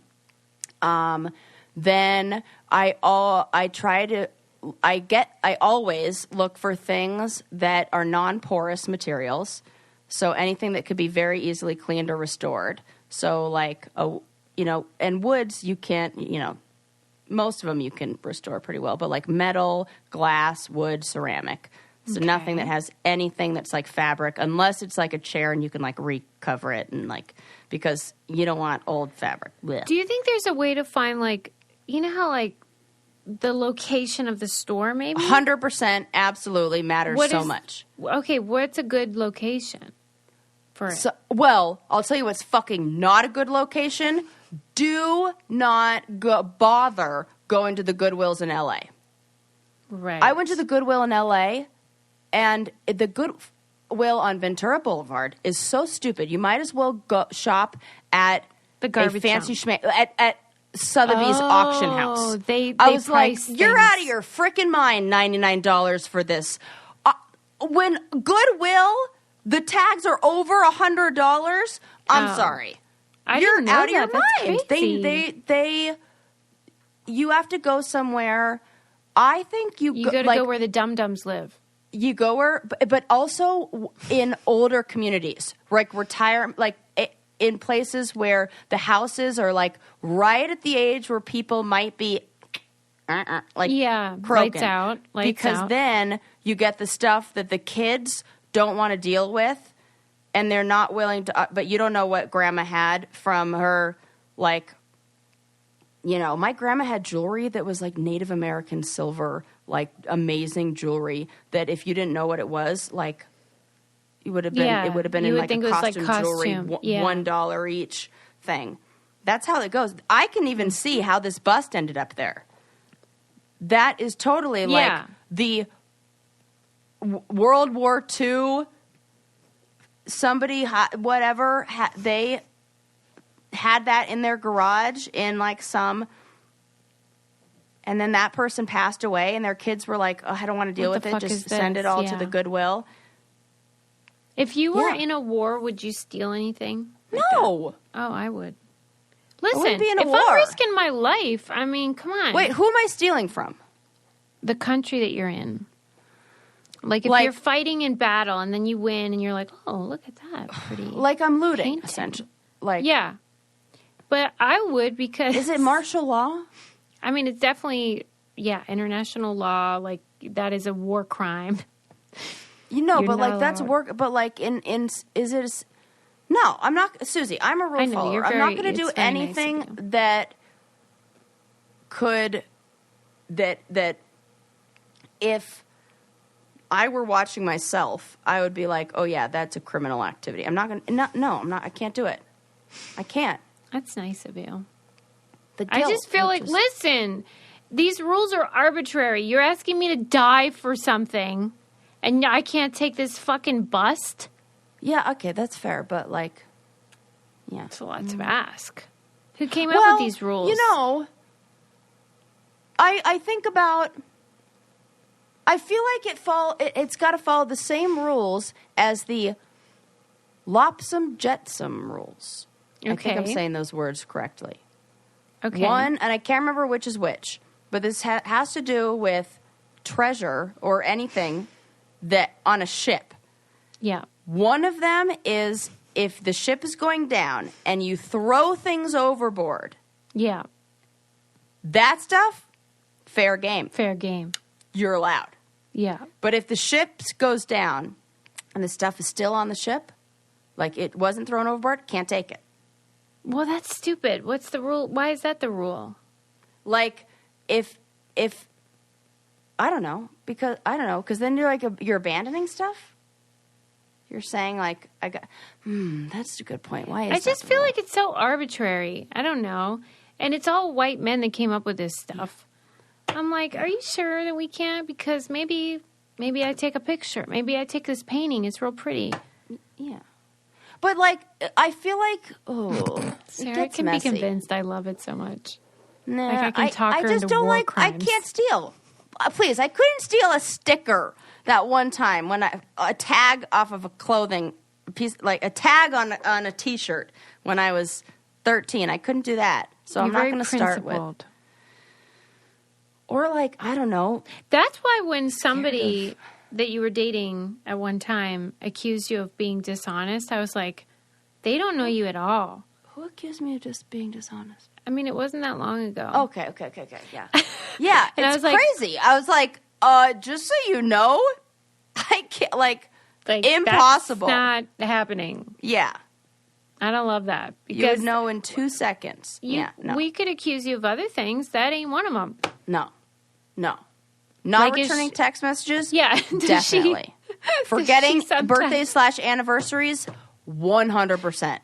Then I always look for things that are non-porous materials. So anything that could be very easily cleaned or restored. So like, and woods you can't, most of them you can restore pretty well, but like metal, glass, wood, ceramic. So nothing that has anything that's like fabric, unless it's like a chair and you can like recover it and like, because you don't want old fabric. Blech. Do you think there's a way to find like, how like the location of the store maybe? 100% absolutely matters so much. Okay, what's a good location for it? Well, I'll tell you what's fucking not a good location. Do not bother going to the Goodwills in LA. Right. I went to the Goodwill in LA, and the Goodwill on Ventura Boulevard is so stupid. You might as well go shop at the garbage a fancy at Sotheby's auction house. I was like, you're out of your freaking mind, $99 for this. When Goodwill, the tags are over $100, I'm sorry. You're out of your mind. You have to go somewhere. I think you got to go where the dum-dums live. You go where, but also in older communities, like in places where the houses are like right at the age where people might be croaking. Lights out. Because then you get the stuff that the kids don't want to deal with. And they're not willing to, but you don't know what grandma had from her, like, my grandma had jewelry that was like Native American silver, like amazing jewelry that if you didn't know what it was, like, it would have been in like a costume jewelry, $1 each thing. That's how it goes. I can even see how this bust ended up there. That is totally like the World War II. Somebody, they had that in their garage in like some, and then that person passed away and their kids were like, oh, I don't want to deal with it. Just send it all to the Goodwill. If you were in a war, would you steal anything? Like no. That? Oh, I would. Listen, if I'm risking my life, I mean, come on. Wait, who am I stealing from? The country that you're in. Like if you're fighting in battle and then you win and you're like, oh, look at that. Pretty. Like I'm looting, essentially. Yeah. But I would because. Is it martial law? I mean, it's definitely, international law. Like that is a war crime. But like that's work. But like is it? No, I'm not, Susie. I'm a rule follower. I'm not going to do anything that could that if I were watching myself, I would be like, oh yeah, that's a criminal activity. I'm not going to, no, I'm not, I can't do it. I can't. That's nice of you. I just feel like, listen, these rules are arbitrary. You're asking me to die for something, and I can't take this fucking bust? Yeah, okay, that's fair, but like, yeah. It's a lot to ask. Who came up with these rules? I think about I feel like it's got to follow the same rules as the Lopsum Jetsum rules. Okay. I think I'm saying those words correctly. Okay. One, and I can't remember which is which, but this has to do with treasure or anything that on a ship. Yeah. One of them is if the ship is going down and you throw things overboard. Yeah. That stuff, fair game. Fair game. You're allowed. Yeah. But if the ship goes down and the stuff is still on the ship, like it wasn't thrown overboard, can't take it. Well, that's stupid. What's the rule? Why is that the rule? Like if I don't know, because then you're abandoning stuff. You're saying like that's a good point. Why is I just that feel rule? like it's so arbitrary. I don't know. And it's all white men that came up with this stuff. I'm like, are you sure that we can't? Because maybe I take a picture. Maybe I take this painting. It's real pretty. Yeah. But, like, I feel like, Sarah can messy. be convinced I love it so much. Nah, Like I can talk her just into don't war like. crimes. I can't steal. Please, I couldn't steal a sticker that one time when a tag off of a clothing piece, like a tag on a T-shirt when I was 13. I couldn't do that, so You're I'm not very going to start with. principled. Or like I don't know. That's why when somebody that you were dating at one time accused you of being dishonest, I was like, they don't know you at all. Who accused me of just being dishonest? I mean, it wasn't that long ago. Okay, yeah. Yeah, And I it's was like- crazy. I was like, just so you know, I can't, like impossible. That's not happening. Yeah. I don't love that. You would know in 2 seconds. Yeah, no. We could accuse you of other things. That ain't one of them. No. Not Like, is returning she- text messages? Yeah. Does she- Definitely. Forgetting she sometimes- birthdays / anniversaries? 100%.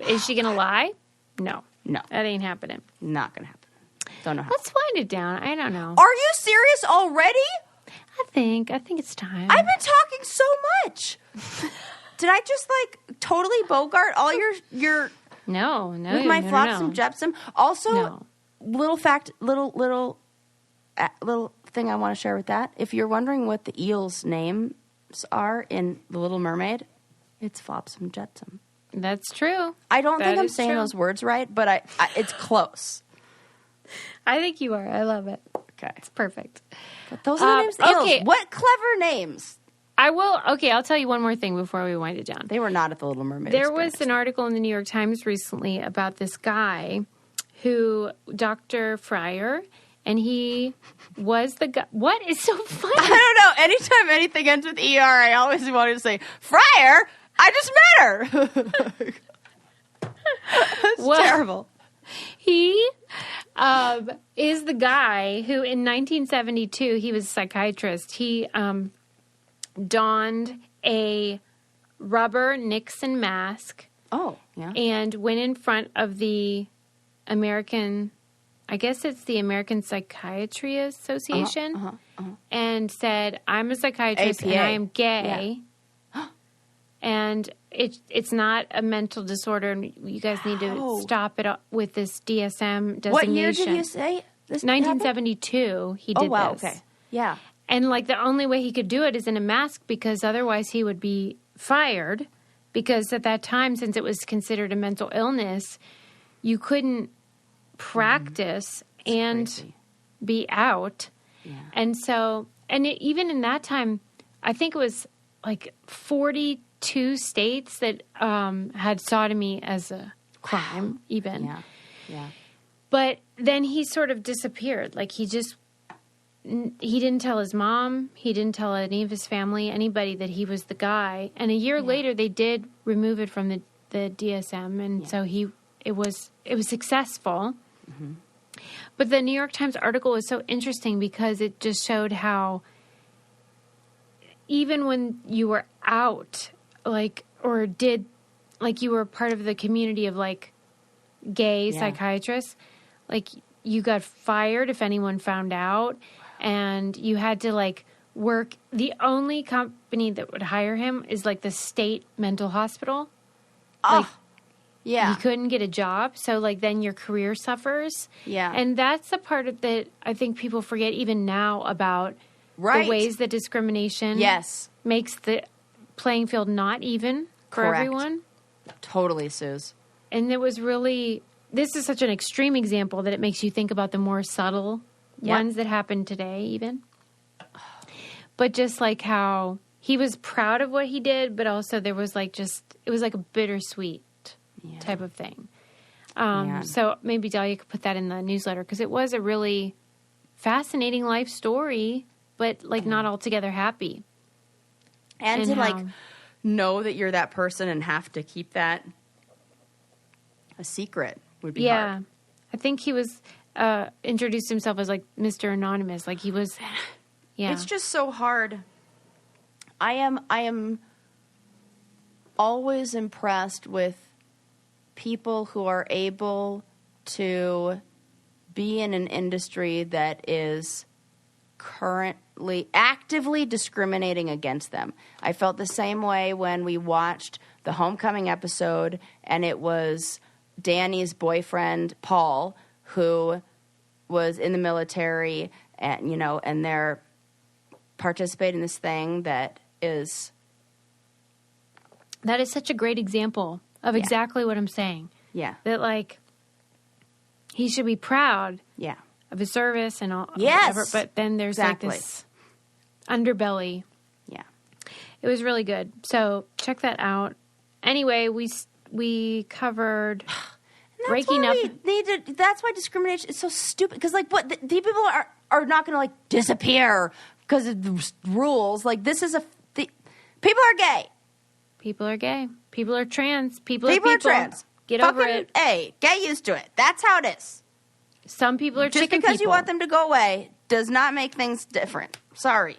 Is she going to lie? No. No. That ain't happening. Not going to happen. Don't know how. Let's wind it down. I don't know. Are you serious already? I think it's time. I've been talking so much. Did I just like totally bogart all your No. with my no, flopsum no. jepsum? Also, No. little thing I want to share with that. If you're wondering what the eel's names are in The Little Mermaid, it's flopsum jetsum. That's true. I don't think That I'm is saying true. those words right, but I it's close. I think you are. I love it. Okay, It's perfect. but those are the names. Of the eels. okay. What clever names! I will. Okay, I'll tell you one more thing before we wind it down. They were not at the Little Mermaid. There was experience. an article in the New York Times recently about this guy who, Dr. Fryer, and he was the guy. What is so funny? I don't know. Anytime anything ends with ER, I always wanted to say, Fryer, I just met her. It's Well, terrible. He is the guy who, in 1972, he was a psychiatrist. He donned a rubber Nixon mask Oh, yeah. and went in front of the American, I guess it's the American Psychiatry Association, and said, I'm a psychiatrist and APA. I am gay. And it's not a mental disorder, and you guys need to Wow. stop it with this DSM designation. What year did you say this happened? 1972, he did Oh, wow. this. Okay. Yeah. And, like, the only way he could do it is in a mask because otherwise he would be fired. Because at that time, since it was considered a mental illness, you couldn't practice and crazy. be out. Yeah. And so, even in that time, I think it was like 42 states that had sodomy as a crime, even. Yeah. Yeah. But then he sort of disappeared. Like, he didn't tell his mom. He didn't tell any of his family, anybody, that he was the guy. And a year later, they did remove it from the DSM. And so it was successful. Mm-hmm. But the New York Times article was so interesting because it just showed how even when you were out, like, or did, like, you were part of the community of, like, gay psychiatrists, like, you got fired if anyone found out, and you had to, like, work. The only company that would hire him is, like, the state mental hospital. Like, Yeah. you couldn't get a job, so, like, then your career suffers. Yeah. And that's the part of that I think people forget even now about Right. The ways that discrimination Yes. makes the playing field not even for Correct. everyone. Totally, Suze. And it was really, this is such an extreme example that it makes you think about the more subtle ones that happen today even. But just like how he was proud of what he did, but also there was like it was like a bittersweet type of thing. So maybe Dahlia could put that in the newsletter because it was a really fascinating life story, but like not altogether happy. And to like know that you're that person and have to keep that a secret would be hard. I think he was introduced himself as like Mr. Anonymous. Like he was, It's just so hard. I am always impressed with people who are able to be in an industry that is currently actively discriminating against them. I felt the same way when we watched the Homecoming episode, and it was Danny's boyfriend, Paul, who was in the military, and and they're participating in this thing that is such a great example of exactly what I'm saying. Yeah. That like he should be proud of his service and all whatever, but then there's like this underbelly. Yeah. It was really good. So check that out. Anyway, we covered breaking up. That's why discrimination is so stupid. Because like what the people are not going to like disappear because of the rules. Like this is people are gay. People are gay. People are trans. People are trans. Get over it. Hey, get used to it. That's how it is. Some people are chicken people. Just because you want them to go away does not make things different. Sorry.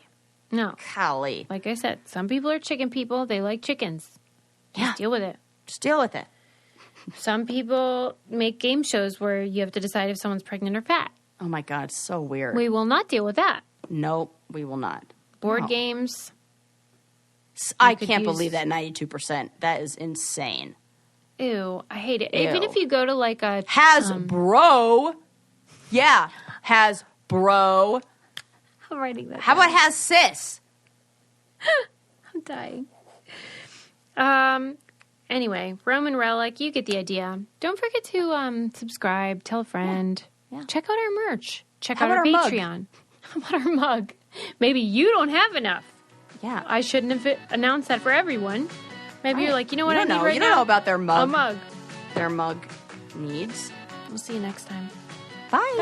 No. Golly. Like I said, some people are chicken people. They like chickens. Just deal with it. Just deal with it. Some people make game shows where you have to decide if someone's pregnant or fat. Oh, my God. So weird. We will not deal with that. Nope, we will not. Board games. I can't believe that 92%. That is insane. Ew, I hate it. Ew. Even if you go to like a... Hasbro. Yeah, Hasbro. I'm writing that How about has sis? I'm dying. Anyway, Roman Relic, you get the idea. Don't forget to subscribe, tell a friend. Yeah. Check out our merch. Check How out our about our Patreon. How about our mug? Maybe you don't have enough. Yeah. I shouldn't have announced that for everyone. Maybe you're like, you know what I need right now? You don't know about their mug. A mug. Their mug needs. We'll see you next time. Bye.